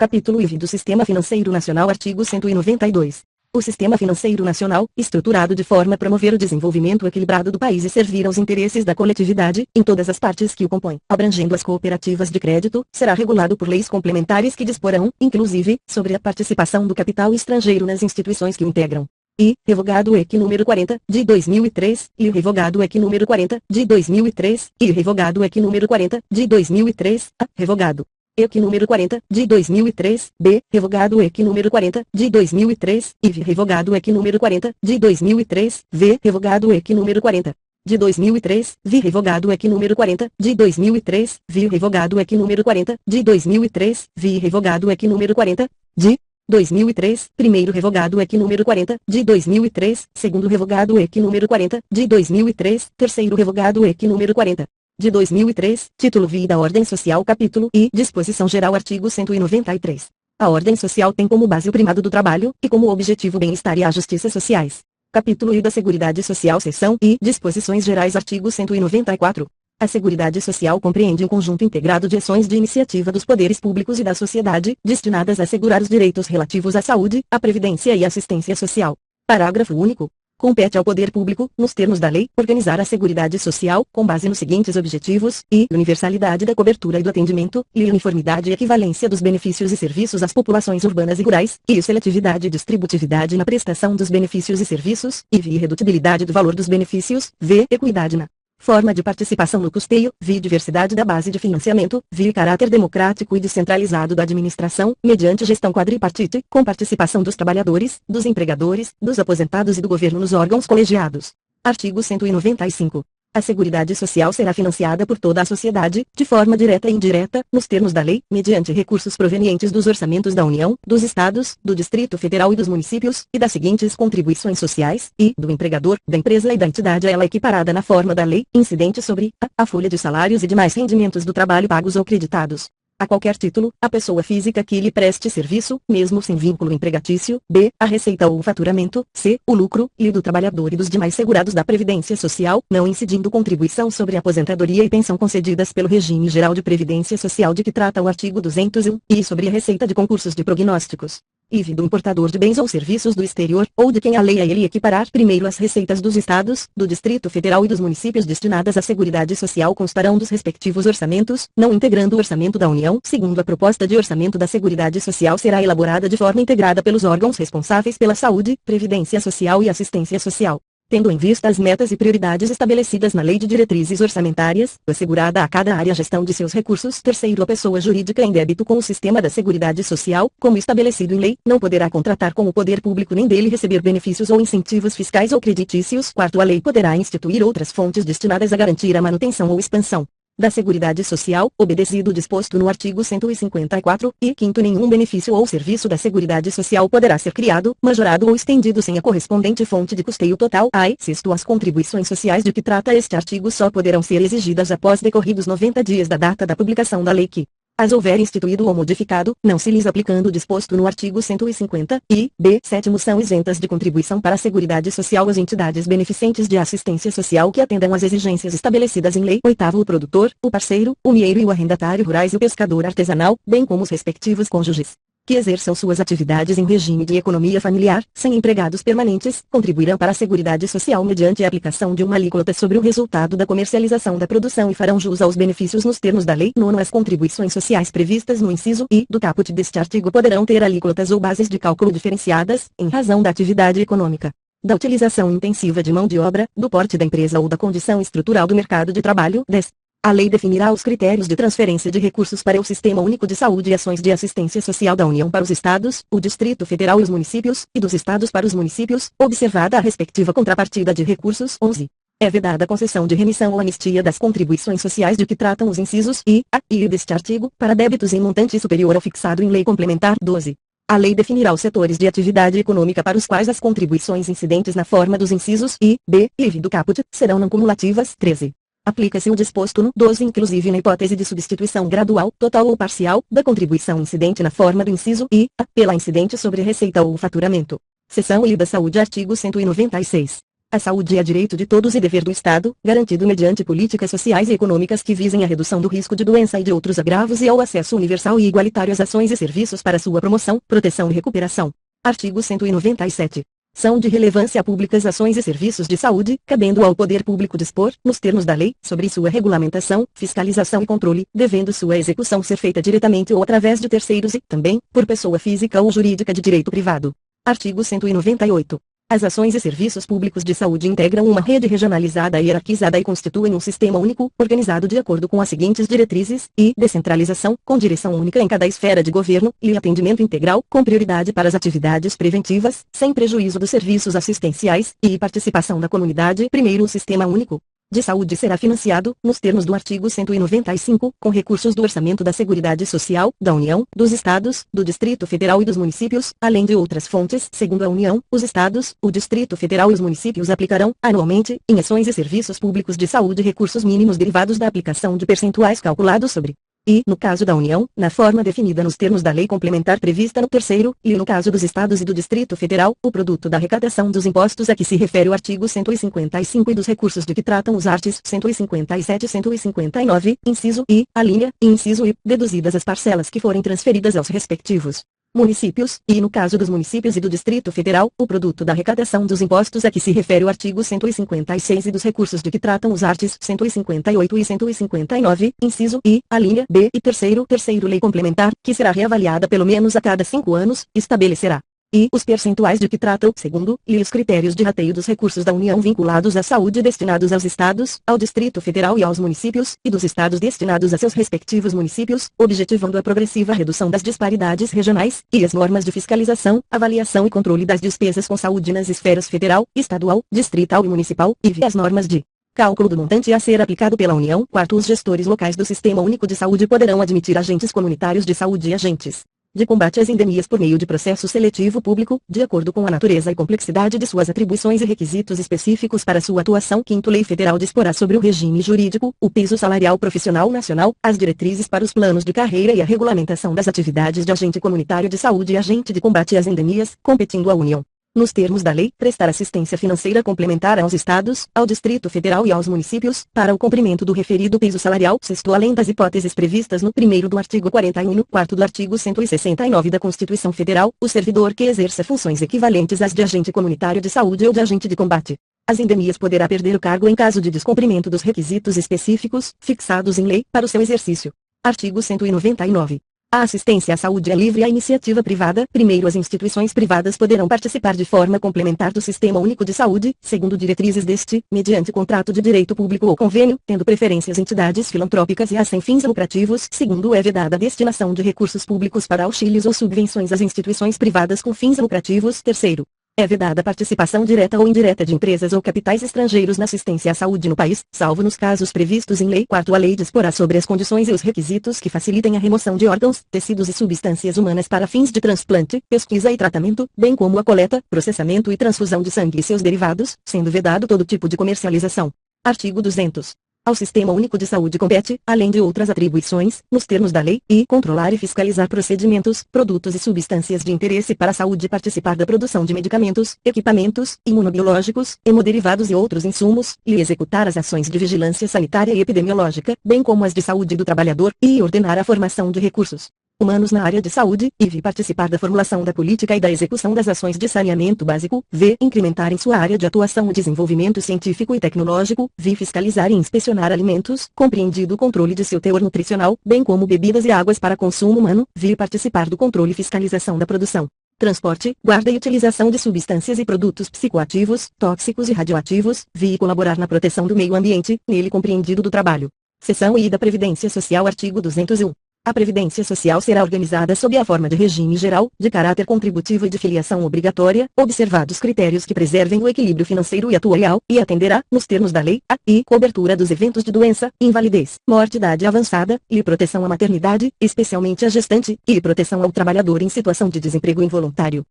Capítulo IV do Sistema Financeiro Nacional. Artigo 192. O Sistema Financeiro Nacional, estruturado de forma a promover o desenvolvimento equilibrado do país e servir aos interesses da coletividade, em todas as partes que o compõem, abrangendo as cooperativas de crédito, será regulado por leis complementares que disporão, inclusive, sobre a participação do capital estrangeiro nas instituições que o integram. I. Revogado EC número 40, de 2003, e revogado EC número 40, de 2003, e revogado EC número 40, de 2003, a. Revogado. EC número 40, de 2003, B. Revogado EC número 40, de 2003, IV. Revogado EC número 40, de 2003, V. Revogado EC número 40, de 2003, V. Revogado EC número 40, de 2003, V. Revogado EC número 40, de 2003, V. Revogado EC número 40, de 2003, primeiro revogado EC número 40, de 2003, segundo revogado EC número 40, de 2003, terceiro revogado EC número 40. De 2003, título V da Ordem Social. Capítulo I. Disposição Geral. Artigo 193. A ordem social tem como base o primado do trabalho, e como objetivo o bem-estar e a justiça sociais. Capítulo I da Seguridade Social. Seção I. Disposições Gerais. Artigo 194. A Seguridade Social compreende um conjunto integrado de ações de iniciativa dos poderes públicos e da sociedade, destinadas a assegurar os direitos relativos à saúde, à previdência e assistência social. Parágrafo único. Compete ao poder público, nos termos da lei, organizar a Seguridade Social, com base nos seguintes objetivos: I. Universalidade da cobertura e do atendimento, I. Uniformidade e equivalência dos benefícios e serviços às populações urbanas e rurais, I. Seletividade e distributividade na prestação dos benefícios e serviços, IV. Irredutibilidade do valor dos benefícios, V. Equidade na forma de participação no custeio, V. Diversidade da base de financiamento, V. Caráter democrático e descentralizado da administração, mediante gestão quadripartite, com participação dos trabalhadores, dos empregadores, dos aposentados e do governo nos órgãos colegiados. Artigo 195. A Seguridade Social será financiada por toda a sociedade, de forma direta e indireta, nos termos da lei, mediante recursos provenientes dos orçamentos da União, dos Estados, do Distrito Federal e dos municípios, e das seguintes contribuições sociais, e do empregador, da empresa e da entidade a ela equiparada na forma da lei, incidente sobre a folha de salários e demais rendimentos do trabalho pagos ou creditados. A qualquer título, a pessoa física que lhe preste serviço, mesmo sem vínculo empregatício, B. A receita ou o faturamento, C. O lucro, e do trabalhador e dos demais segurados da Previdência Social, não incidindo contribuição sobre a aposentadoria e pensão concedidas pelo Regime Geral de Previdência Social de que trata o artigo 201, e sobre a receita de concursos de prognósticos. IV. Do importador de bens ou serviços do exterior, ou de quem a lei a ele equiparar. Primeiro, as receitas dos Estados, do Distrito Federal e dos municípios destinadas à Seguridade Social constarão dos respectivos orçamentos, não integrando o orçamento da União. Segundo, a proposta de orçamento da Seguridade Social será elaborada de forma integrada pelos órgãos responsáveis pela saúde, previdência social e assistência social, tendo em vista as metas e prioridades estabelecidas na Lei de Diretrizes Orçamentárias, assegurada a cada área a gestão de seus recursos. Terceiro, a pessoa jurídica em débito com o sistema da Seguridade Social, como estabelecido em lei, não poderá contratar com o poder público nem dele receber benefícios ou incentivos fiscais ou creditícios. Quarto, a lei poderá instituir outras fontes destinadas a garantir a manutenção ou expansão da Seguridade Social, obedecido o disposto no artigo 154, e quinto, nenhum benefício ou serviço da Seguridade Social poderá ser criado, majorado ou estendido sem a correspondente fonte de custeio total. Ai, sexto, as contribuições sociais de que trata este artigo só poderão ser exigidas após decorridos 90 dias da data da publicação da lei que as houver instituído ou modificado, não se lhes aplicando o disposto no artigo 150, e, b, sétimo, são isentas de contribuição para a Seguridade Social as entidades beneficentes de assistência social que atendam às exigências estabelecidas em lei. Oitavo, o produtor, o parceiro, o mieiro e o arrendatário rurais e o pescador artesanal, bem como os respectivos cônjuges que exerçam suas atividades em regime de economia familiar, sem empregados permanentes, contribuirão para a Seguridade Social mediante a aplicação de uma alíquota sobre o resultado da comercialização da produção e farão jus aos benefícios nos termos da lei. Nono, as contribuições sociais previstas no inciso I do caput deste artigo poderão ter alíquotas ou bases de cálculo diferenciadas, em razão da atividade econômica, da utilização intensiva de mão de obra, do porte da empresa ou da condição estrutural do mercado de trabalho. 10. A lei definirá os critérios de transferência de recursos para o Sistema Único de Saúde e ações de assistência social da União para os Estados, o Distrito Federal e os municípios, e dos Estados para os municípios, observada a respectiva contrapartida de recursos. 11. É vedada a concessão de remissão ou anistia das contribuições sociais de que tratam os incisos I, A e I deste artigo, para débitos em montante superior ao fixado em lei complementar. 12. A lei definirá os setores de atividade econômica para os quais as contribuições incidentes na forma dos incisos I, B e IV do caput serão não cumulativas. 13. Aplica-se o disposto no 12 inclusive na hipótese de substituição gradual, total ou parcial, da contribuição incidente na forma do inciso I, A, pela incidente sobre a receita ou o faturamento. Seção I da Saúde. Artigo 196. A saúde é direito de todos e dever do Estado, garantido mediante políticas sociais e econômicas que visem a redução do risco de doença e de outros agravos e ao acesso universal e igualitário às ações e serviços para sua promoção, proteção e recuperação. Artigo 197. São de relevância pública as ações e serviços de saúde, cabendo ao poder público dispor, nos termos da lei, sobre sua regulamentação, fiscalização e controle, devendo sua execução ser feita diretamente ou através de terceiros e, também, por pessoa física ou jurídica de direito privado. Artigo 198. As ações e serviços públicos de saúde integram uma rede regionalizada e hierarquizada e constituem um sistema único, organizado de acordo com as seguintes diretrizes, e descentralização, com direção única em cada esfera de governo, e atendimento integral, com prioridade para as atividades preventivas, sem prejuízo dos serviços assistenciais, e participação da comunidade. Primeiro, o sistema único de saúde será financiado, nos termos do artigo 195, com recursos do Orçamento da Seguridade Social, da União, dos Estados, do Distrito Federal e dos municípios, além de outras fontes. Segundo a União, os Estados, o Distrito Federal e os municípios aplicarão, anualmente, em ações e serviços públicos de saúde recursos mínimos derivados da aplicação de percentuais calculados sobre e, no caso da União, na forma definida nos termos da lei complementar prevista no terceiro, e no caso dos Estados e do Distrito Federal, o produto da arrecadação dos impostos a que se refere o artigo 155 e dos recursos de que tratam os artigos 157 e 159, inciso I, alínea, e inciso I, deduzidas as parcelas que forem transferidas aos respectivos municípios, e no caso dos municípios e do Distrito Federal, o produto da arrecadação dos impostos a que se refere o artigo 156 e dos recursos de que tratam os artigos 158 e 159, inciso I, alínea B e terceiro lei complementar, que será reavaliada pelo menos a cada 5 anos, estabelecerá e os percentuais de que tratam, segundo, e os critérios de rateio dos recursos da União vinculados à saúde destinados aos Estados, ao Distrito Federal e aos municípios, e dos Estados destinados a seus respectivos municípios, objetivando a progressiva redução das disparidades regionais, e as normas de fiscalização, avaliação e controle das despesas com saúde nas esferas federal, estadual, distrital e municipal, e as normas de cálculo do montante a ser aplicado pela União. Quarto, os gestores locais do Sistema Único de Saúde poderão admitir agentes comunitários de saúde e agentes de combate às endemias por meio de processo seletivo público, de acordo com a natureza e complexidade de suas atribuições e requisitos específicos para sua atuação. Quinto, lei federal disporá sobre o regime jurídico, o piso salarial profissional nacional, as diretrizes para os planos de carreira e a regulamentação das atividades de agente comunitário de saúde e agente de combate às endemias, competindo à União, nos termos da lei, prestar assistência financeira complementar aos Estados, ao Distrito Federal e aos municípios, para o cumprimento do referido piso salarial. Sexto, além das hipóteses previstas no primeiro do artigo 41 e no quarto do artigo 169 da Constituição Federal, o servidor que exerça funções equivalentes às de agente comunitário de saúde ou de agente de combate às endemias poderá perder o cargo em caso de descumprimento dos requisitos específicos, fixados em lei, para o seu exercício. Artigo 199. A assistência à saúde é livre à iniciativa privada. Primeiro, as instituições privadas poderão participar de forma complementar do Sistema Único de Saúde, segundo diretrizes deste, mediante contrato de direito público ou convênio, tendo preferência às entidades filantrópicas e às sem fins lucrativos. Segundo, é vedada a destinação de recursos públicos para auxílios ou subvenções às instituições privadas com fins lucrativos. Terceiro, é vedada a participação direta ou indireta de empresas ou capitais estrangeiros na assistência à saúde no país, salvo nos casos previstos em lei. Quarto, a lei disporá sobre as condições e os requisitos que facilitem a remoção de órgãos, tecidos e substâncias humanas para fins de transplante, pesquisa e tratamento, bem como a coleta, processamento e transfusão de sangue e seus derivados, sendo vedado todo tipo de comercialização. Artigo 200. Ao Sistema Único de Saúde compete, além de outras atribuições, nos termos da lei, e controlar e fiscalizar procedimentos, produtos e substâncias de interesse para a saúde e participar da produção de medicamentos, equipamentos, imunobiológicos, hemoderivados e outros insumos, e executar as ações de vigilância sanitária e epidemiológica, bem como as de saúde do trabalhador, e ordenar a formação de recursos humanos na área de saúde, e participar da formulação da política e da execução das ações de saneamento básico, incrementar em sua área de atuação o desenvolvimento científico e tecnológico, fiscalizar e inspecionar alimentos, compreendido o controle de seu teor nutricional, bem como bebidas e águas para consumo humano, participar do controle e fiscalização da produção, transporte, guarda e utilização de substâncias e produtos psicoativos, tóxicos e radioativos, e colaborar na proteção do meio ambiente, nele compreendido do trabalho. Seção I da Previdência Social. Artigo 201. A Previdência Social será organizada sob a forma de regime geral, de caráter contributivo e de filiação obrigatória, observados critérios que preservem o equilíbrio financeiro e atuarial, e atenderá, nos termos da lei, a cobertura dos eventos de doença, invalidez, morte, idade avançada, e proteção à maternidade, especialmente à gestante, e proteção ao trabalhador em situação de desemprego involuntário.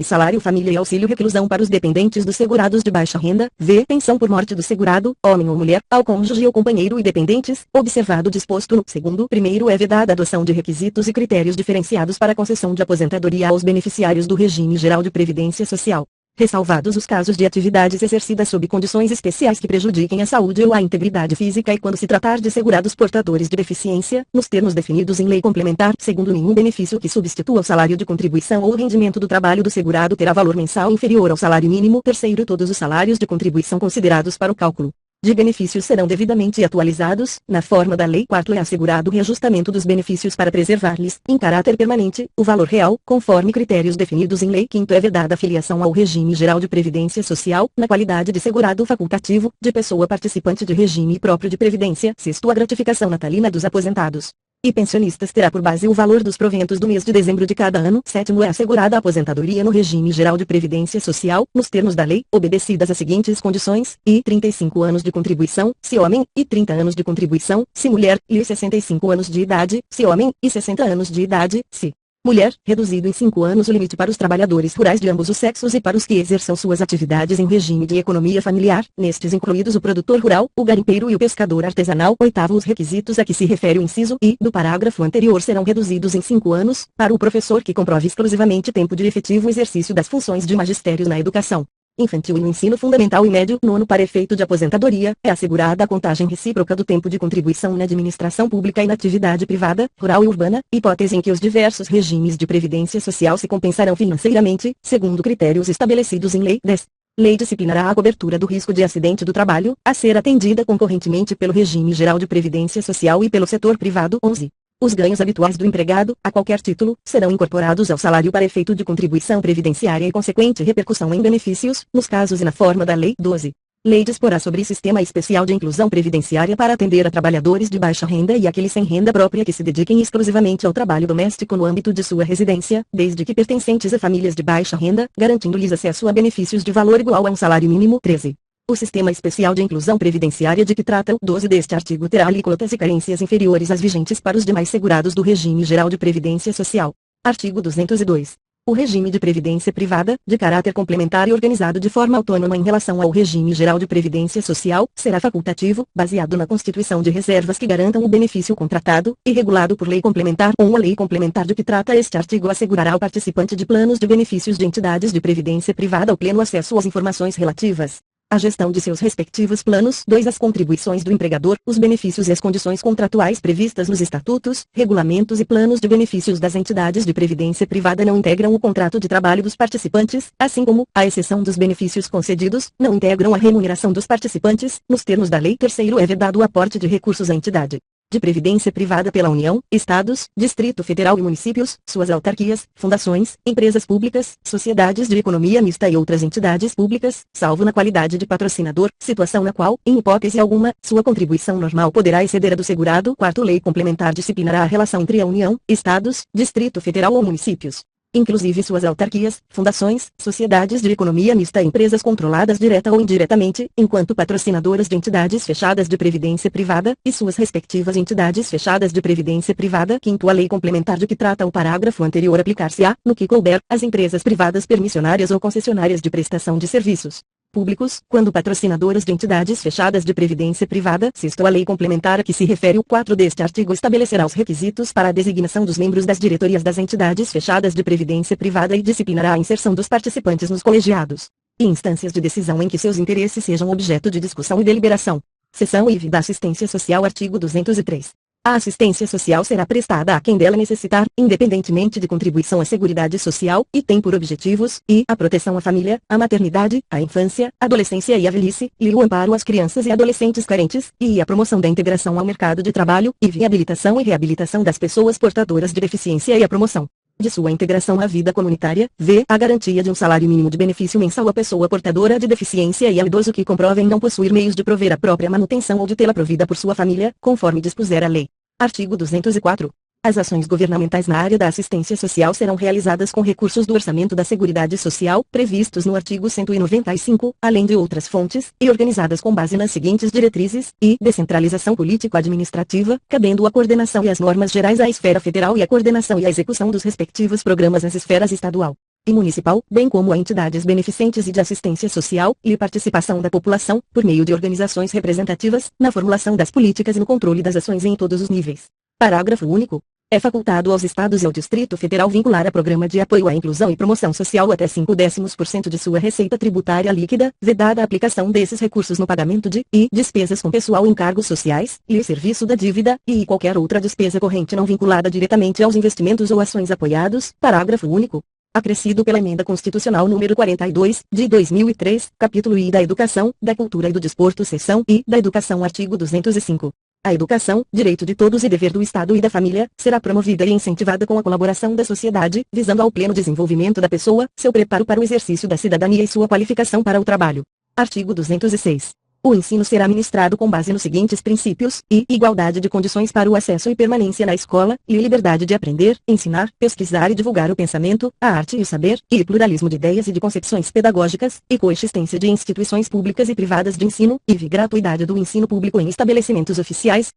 Salário família e auxílio reclusão para os dependentes dos segurados de baixa renda, pensão por morte do segurado, homem ou mulher, ao cônjuge ou companheiro e dependentes, observado o disposto no segundo. Primeiro, é vedada a adoção de requisitos e critérios diferenciados para a concessão de aposentadoria aos beneficiários do regime geral de previdência social. ressalvados os casos de atividades exercidas sob condições especiais que prejudiquem a saúde ou a integridade física e quando se tratar de segurados portadores de deficiência, nos termos definidos em lei complementar, segundo nenhum benefício que substitua o salário de contribuição ou o rendimento do trabalho do segurado terá valor mensal inferior ao salário mínimo. Terceiro, todos os salários de contribuição considerados para o cálculo de benefícios serão devidamente atualizados, na forma da lei. Quarto, é assegurado o reajustamento dos benefícios para preservar-lhes, em caráter permanente, o valor real, conforme critérios definidos em lei. Quinto, é vedada a filiação ao regime geral de previdência social, na qualidade de segurado facultativo, de pessoa participante de regime próprio de previdência. Sexto, a gratificação natalina dos aposentados e pensionistas terá por base o valor dos proventos do mês de dezembro de cada ano. Sétimo, é assegurada a aposentadoria no regime geral de previdência social, nos termos da lei, obedecidas as seguintes condições: e 35 anos de contribuição, se homem, e 30 anos de contribuição, se mulher, e 65 anos de idade, se homem, e 60 anos de idade, se mulher, reduzido em 5 anos o limite para os trabalhadores rurais de ambos os sexos e para os que exerçam suas atividades em regime de economia familiar, nestes incluídos o produtor rural, o garimpeiro e o pescador artesanal. Oitavo, os requisitos a que se refere o inciso I do parágrafo anterior serão reduzidos em 5 anos, para o professor que comprove exclusivamente tempo de efetivo exercício das funções de magistério na educação infantil e no ensino fundamental e médio. Nono, para efeito de aposentadoria, é assegurada a contagem recíproca do tempo de contribuição na administração pública e na atividade privada, rural e urbana, hipótese em que os diversos regimes de previdência social se compensarão financeiramente, segundo critérios estabelecidos em lei. 10. Lei disciplinará a cobertura do risco de acidente do trabalho, a ser atendida concorrentemente pelo regime geral de previdência social e pelo setor privado. 11. Os ganhos habituais do empregado, a qualquer título, serão incorporados ao salário para efeito de contribuição previdenciária e consequente repercussão em benefícios, nos casos e na forma da lei. 12. Lei disporá sobre sistema especial de inclusão previdenciária para atender a trabalhadores de baixa renda e aqueles sem renda própria que se dediquem exclusivamente ao trabalho doméstico no âmbito de sua residência, desde que pertencentes a famílias de baixa renda, garantindo-lhes acesso a benefícios de valor igual a um salário mínimo. 13. O sistema especial de inclusão previdenciária de que trata o 12 deste artigo terá alíquotas e carências inferiores às vigentes para os demais segurados do regime geral de previdência social. Artigo 202. O regime de previdência privada, de caráter complementar e organizado de forma autônoma em relação ao regime geral de previdência social, será facultativo, baseado na constituição de reservas que garantam o benefício contratado, e regulado por lei complementar ou a lei complementar de que trata este artigo assegurará ao participante de planos de benefícios de entidades de previdência privada o pleno acesso às informações relativas a gestão de seus respectivos planos. 2. As contribuições do empregador, os benefícios e as condições contratuais previstas nos estatutos, regulamentos e planos de benefícios das entidades de previdência privada não integram o contrato de trabalho dos participantes, assim como, à exceção dos benefícios concedidos, não integram a remuneração dos participantes, nos termos da lei. 3. É vedado o aporte de recursos à entidade de previdência privada pela União, Estados, Distrito Federal e municípios, suas autarquias, fundações, empresas públicas, sociedades de economia mista e outras entidades públicas, salvo na qualidade de patrocinador, situação na qual, em hipótese alguma, sua contribuição normal poderá exceder a do segurado. 4. Lei complementar disciplinará a relação entre a União, Estados, Distrito Federal ou municípios, inclusive suas autarquias, fundações, sociedades de economia mista e empresas controladas direta ou indiretamente, enquanto patrocinadoras de entidades fechadas de previdência privada, e suas respectivas entidades fechadas de previdência privada. 5. A lei complementar de que trata o parágrafo anterior aplicar-se-á, no que couber, às empresas privadas permissionárias ou concessionárias de prestação de serviços públicos, quando patrocinadoras de entidades fechadas de previdência privada. 6. A lei complementar a que se refere o 4 deste artigo estabelecerá os requisitos para a designação dos membros das diretorias das entidades fechadas de previdência privada e disciplinará a inserção dos participantes nos colegiados e instâncias de decisão em que seus interesses sejam objeto de discussão e deliberação. Seção IV da Assistência Social. Artigo 203. A assistência social será prestada a quem dela necessitar, independentemente de contribuição à Seguridade Social, e tem por objetivos, a proteção à família, à maternidade, à infância, adolescência e à velhice, e o amparo às crianças e adolescentes carentes, e a promoção da integração ao mercado de trabalho, e viabilitação e reabilitação das pessoas portadoras de deficiência e a promoção de sua integração à vida comunitária. A garantia de um salário mínimo de benefício mensal à pessoa portadora de deficiência e ao idoso que comprovem não possuir meios de prover a própria manutenção ou de tê-la provida por sua família, conforme dispuser a lei. Artigo 204. As ações governamentais na área da assistência social serão realizadas com recursos do orçamento da Seguridade Social, previstos no artigo 195, além de outras fontes, e organizadas com base nas seguintes diretrizes: descentralização político-administrativa, cabendo a coordenação e as normas gerais à esfera federal e a coordenação e a execução dos respectivos programas nas esferas estadual e municipal, bem como a entidades beneficentes e de assistência social, e participação da população, por meio de organizações representativas, na formulação das políticas e no controle das ações em todos os níveis. Parágrafo único. É facultado aos Estados e ao Distrito Federal vincular a programa de apoio à inclusão e promoção social até 0,5% de sua receita tributária líquida, vedada a aplicação desses recursos no pagamento de despesas com pessoal em cargos sociais, e serviço da dívida, e qualquer outra despesa corrente não vinculada diretamente aos investimentos ou ações apoiados. Parágrafo único. Acrescido pela Emenda Constitucional número 42, de 2003, capítulo I da Educação, da Cultura e do Desporto, seção I da Educação, artigo 205. A educação, direito de todos e dever do Estado e da família, será promovida e incentivada com a colaboração da sociedade, visando ao pleno desenvolvimento da pessoa, seu preparo para o exercício da cidadania e sua qualificação para o trabalho. Artigo 206. O ensino será ministrado com base nos seguintes princípios: igualdade de condições para o acesso e permanência na escola, e liberdade de aprender, ensinar, pesquisar e divulgar o pensamento, a arte e o saber, e pluralismo de ideias e de concepções pedagógicas, e coexistência de instituições públicas e privadas de ensino, e gratuidade do ensino público em estabelecimentos oficiais.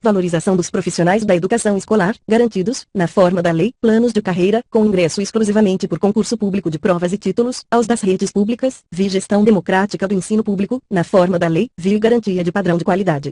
Valorização dos profissionais da educação escolar, garantidos, na forma da lei, planos de carreira, com ingresso exclusivamente por concurso público de provas e títulos, aos das redes públicas, gestão democrática do ensino público, na forma da lei, garantia de padrão de qualidade.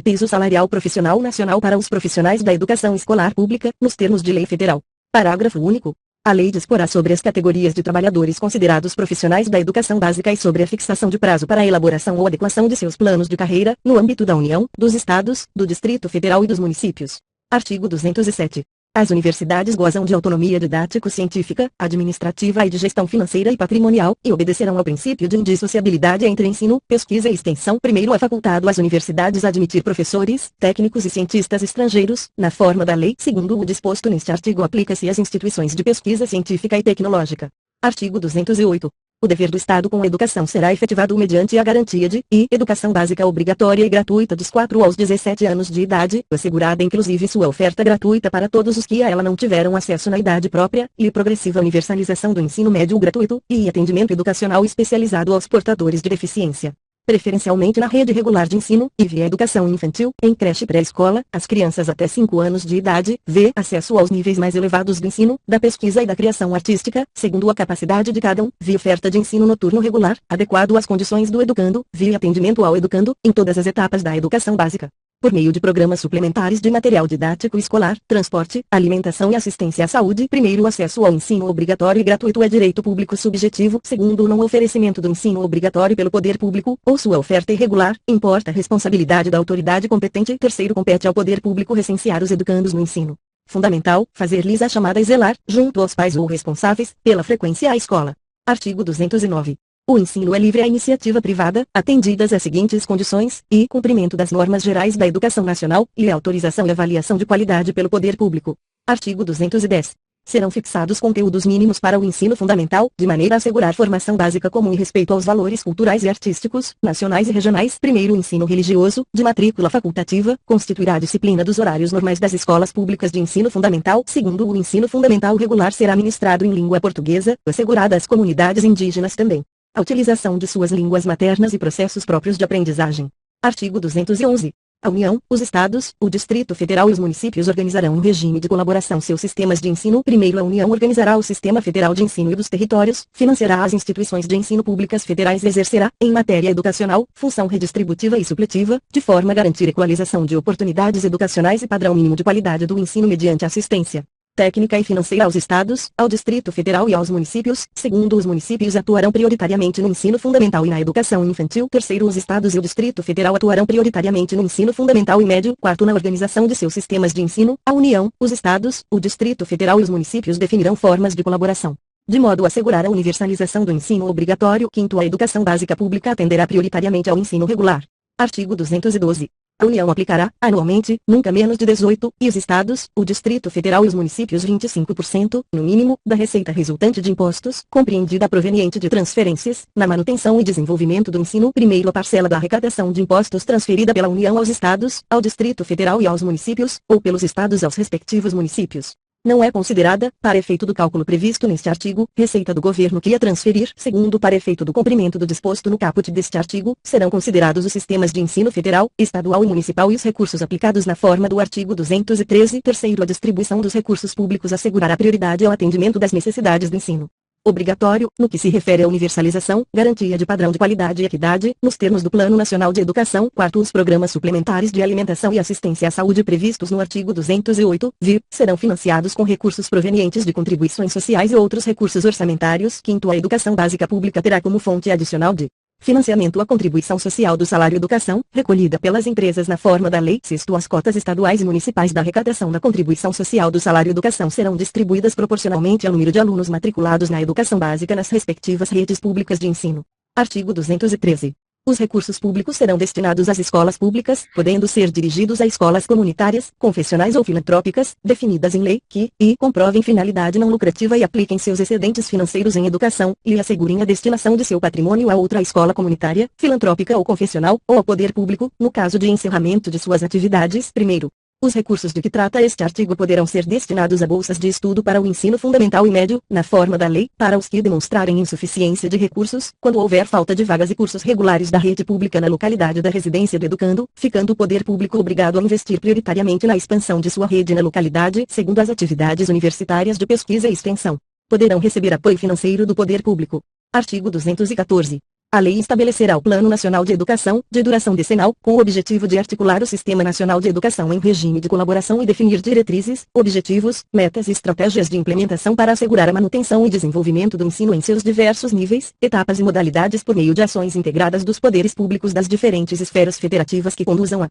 Piso salarial profissional nacional para os profissionais da educação escolar pública, nos termos de lei federal. Parágrafo único. A lei disporá sobre as categorias de trabalhadores considerados profissionais da educação básica e sobre a fixação de prazo para a elaboração ou adequação de seus planos de carreira, no âmbito da União, dos Estados, do Distrito Federal e dos municípios. Artigo 207. As universidades gozam de autonomia didático-científica, administrativa e de gestão financeira e patrimonial, e obedecerão ao princípio de indissociabilidade entre ensino, pesquisa e extensão. Primeiro é facultado às universidades admitir professores, técnicos e cientistas estrangeiros, na forma da lei. Segundo o disposto neste artigo, aplica-se às instituições de pesquisa científica e tecnológica. Artigo 208. O dever do Estado com a educação será efetivado mediante a garantia de educação básica obrigatória e gratuita dos 4 aos 17 anos de idade, assegurada inclusive sua oferta gratuita para todos os que a ela não tiveram acesso na idade própria, e progressiva universalização do ensino médio gratuito, e atendimento educacional especializado aos portadores de deficiência. Preferencialmente na rede regular de ensino, e via educação infantil, em creche pré-escola, as crianças até 5 anos de idade, acesso aos níveis mais elevados do ensino, da pesquisa e da criação artística, segundo a capacidade de cada um, via oferta de ensino noturno regular, adequado às condições do educando, via atendimento ao educando, em todas as etapas da educação básica. Por meio de programas suplementares de material didático escolar, transporte, alimentação e assistência à saúde. Primeiro, o acesso ao ensino obrigatório e gratuito é direito público subjetivo. Segundo, o não oferecimento do ensino obrigatório pelo poder público, ou sua oferta irregular, importa a responsabilidade da autoridade competente. Terceiro, compete ao poder público recensear os educandos no ensino fundamental, fazer-lhes a chamada e zelar, junto aos pais ou responsáveis, pela frequência à escola. Artigo 209. O ensino é livre à iniciativa privada, atendidas as seguintes condições: cumprimento das normas gerais da educação nacional, e autorização e avaliação de qualidade pelo poder público. Artigo 210. Serão fixados conteúdos mínimos para o ensino fundamental, de maneira a assegurar formação básica comum e respeito aos valores culturais e artísticos, nacionais e regionais. Primeiro, o ensino religioso, de matrícula facultativa, constituirá a disciplina dos horários normais das escolas públicas de ensino fundamental. Segundo, o ensino fundamental regular será ministrado em língua portuguesa, assegurada às comunidades indígenas também a utilização de suas línguas maternas e processos próprios de aprendizagem. Artigo 211. A União, os Estados, o Distrito Federal e os municípios organizarão um regime de colaboração seus sistemas de ensino. Primeiro, a União organizará o Sistema Federal de Ensino e dos Territórios, financiará as instituições de ensino públicas federais e exercerá, em matéria educacional, função redistributiva e supletiva, de forma a garantir equalização de oportunidades educacionais e padrão mínimo de qualidade do ensino mediante assistência técnica e financeira aos Estados, ao Distrito Federal e aos municípios. Segundo, os municípios atuarão prioritariamente no ensino fundamental e na educação infantil. Terceiro, os Estados e o Distrito Federal atuarão prioritariamente no ensino fundamental e médio. Quarto, na organização de seus sistemas de ensino. A União, os Estados, o Distrito Federal e os municípios definirão formas de colaboração, de modo a assegurar a universalização do ensino obrigatório. Quinto, a educação básica pública atenderá prioritariamente ao ensino regular. Artigo 212. A União aplicará, anualmente, nunca menos de 18, e os Estados, o Distrito Federal e os municípios 25%, no mínimo, da receita resultante de impostos, compreendida proveniente de transferências, na manutenção e desenvolvimento do ensino. Primeiro, a parcela da arrecadação de impostos transferida pela União aos Estados, ao Distrito Federal e aos municípios, ou pelos Estados aos respectivos municípios. Não é considerada, para efeito do cálculo previsto neste artigo, receita do governo que a transferir. Segundo, para efeito do cumprimento do disposto no caput deste artigo, serão considerados os sistemas de ensino federal, estadual e municipal e os recursos aplicados na forma do artigo 213. Terceiro, a distribuição dos recursos públicos assegurará prioridade ao atendimento das necessidades do ensino Obrigatório, no que se refere à universalização, garantia de padrão de qualidade e equidade, nos termos do Plano Nacional de Educação. Quarto, os programas suplementares de alimentação e assistência à saúde previstos no artigo 208, serão financiados com recursos provenientes de contribuições sociais e outros recursos orçamentários. Quinto, a educação básica pública terá como fonte adicional de financiamento a contribuição social do salário educação, recolhida pelas empresas na forma da lei. Sexto, as cotas estaduais e municipais da arrecadação da contribuição social do salário educação serão distribuídas proporcionalmente ao número de alunos matriculados na educação básica nas respectivas redes públicas de ensino. Artigo 213. Os recursos públicos serão destinados às escolas públicas, podendo ser dirigidos a escolas comunitárias, confessionais ou filantrópicas, definidas em lei, que comprovem finalidade não lucrativa e apliquem seus excedentes financeiros em educação, e assegurem a destinação de seu patrimônio a outra escola comunitária, filantrópica ou confessional, ou ao poder público, no caso de encerramento de suas atividades. Primeiro, os recursos de que trata este artigo poderão ser destinados a bolsas de estudo para o ensino fundamental e médio, na forma da lei, para os que demonstrarem insuficiência de recursos, quando houver falta de vagas e cursos regulares da rede pública na localidade da residência do educando, ficando o poder público obrigado a investir prioritariamente na expansão de sua rede na localidade, segundo as atividades universitárias de pesquisa e extensão. Poderão receber apoio financeiro do poder público. Artigo 214. A lei estabelecerá o Plano Nacional de Educação, de duração decenal, com o objetivo de articular o Sistema Nacional de Educação em regime de colaboração e definir diretrizes, objetivos, metas e estratégias de implementação para assegurar a manutenção e desenvolvimento do ensino em seus diversos níveis, etapas e modalidades por meio de ações integradas dos poderes públicos das diferentes esferas federativas que conduzam a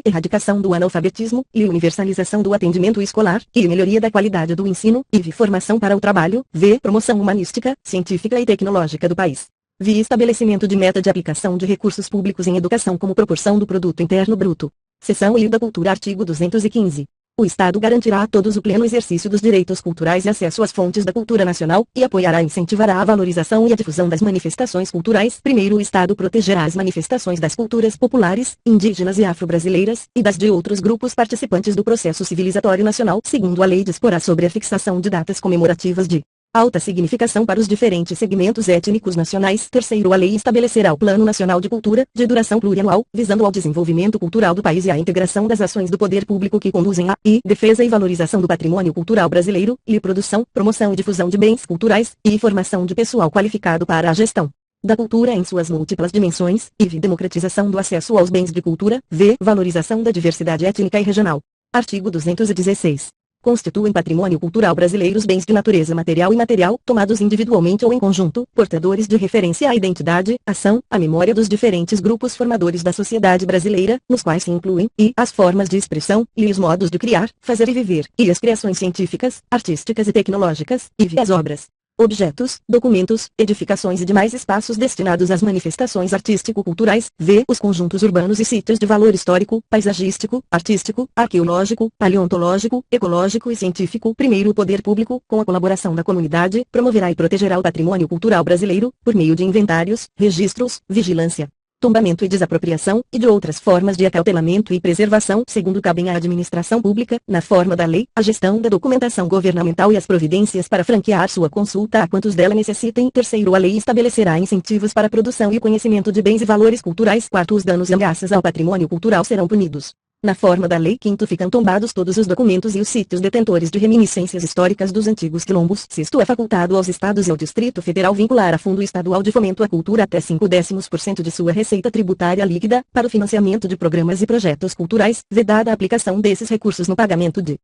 erradicação do analfabetismo, e universalização do atendimento escolar, e melhoria da qualidade do ensino, e formação para o trabalho, promoção humanística, científica e tecnológica do país. Estabelecimento de meta de aplicação de recursos públicos em educação como proporção do produto interno bruto. Seção I da Cultura. Artigo 215. O Estado garantirá a todos o pleno exercício dos direitos culturais e acesso às fontes da cultura nacional, e apoiará e incentivará a valorização e a difusão das manifestações culturais. Primeiro, o Estado protegerá as manifestações das culturas populares, indígenas e afro-brasileiras, e das de outros grupos participantes do processo civilizatório nacional. Segundo, a lei disporá sobre a fixação de datas comemorativas de alta significação para os diferentes segmentos étnicos nacionais. Terceiro, a lei estabelecerá o Plano Nacional de Cultura, de duração plurianual, visando ao desenvolvimento cultural do país e à integração das ações do poder público que conduzem à defesa e valorização do patrimônio cultural brasileiro, e produção, promoção e difusão de bens culturais, e formação de pessoal qualificado para a gestão da cultura em suas múltiplas dimensões, e democratização do acesso aos bens de cultura, valorização da diversidade étnica e regional. Artigo 216. Constituem patrimônio cultural brasileiro os bens de natureza material e imaterial, tomados individualmente ou em conjunto, portadores de referência à identidade, ação, à memória dos diferentes grupos formadores da sociedade brasileira, nos quais se incluem, as formas de expressão, e os modos de criar, fazer e viver, e as criações científicas, artísticas e tecnológicas, e as obras, objetos, documentos, edificações e demais espaços destinados às manifestações artístico-culturais, os conjuntos urbanos e sítios de valor histórico, paisagístico, artístico, arqueológico, paleontológico, ecológico e científico. Primeiro, o poder público, com a colaboração da comunidade, promoverá e protegerá o patrimônio cultural brasileiro, por meio de inventários, registros, vigilância, tombamento e desapropriação, e de outras formas de acautelamento e preservação. Segundo, cabem à administração pública, na forma da lei, a gestão da documentação governamental e as providências para franquear sua consulta a quantos dela necessitem. Terceiro, a lei estabelecerá incentivos para a produção e conhecimento de bens e valores culturais. Quarto, os danos e ameaças ao patrimônio cultural serão punidos na forma da lei. Quinto, ficam tombados todos os documentos e os sítios detentores de reminiscências históricas dos antigos quilombos. Sexto, é facultado aos estados e ao Distrito Federal vincular a Fundo Estadual de Fomento à Cultura até 0,5% de sua receita tributária líquida, para o financiamento de programas e projetos culturais, vedada a aplicação desses recursos no pagamento de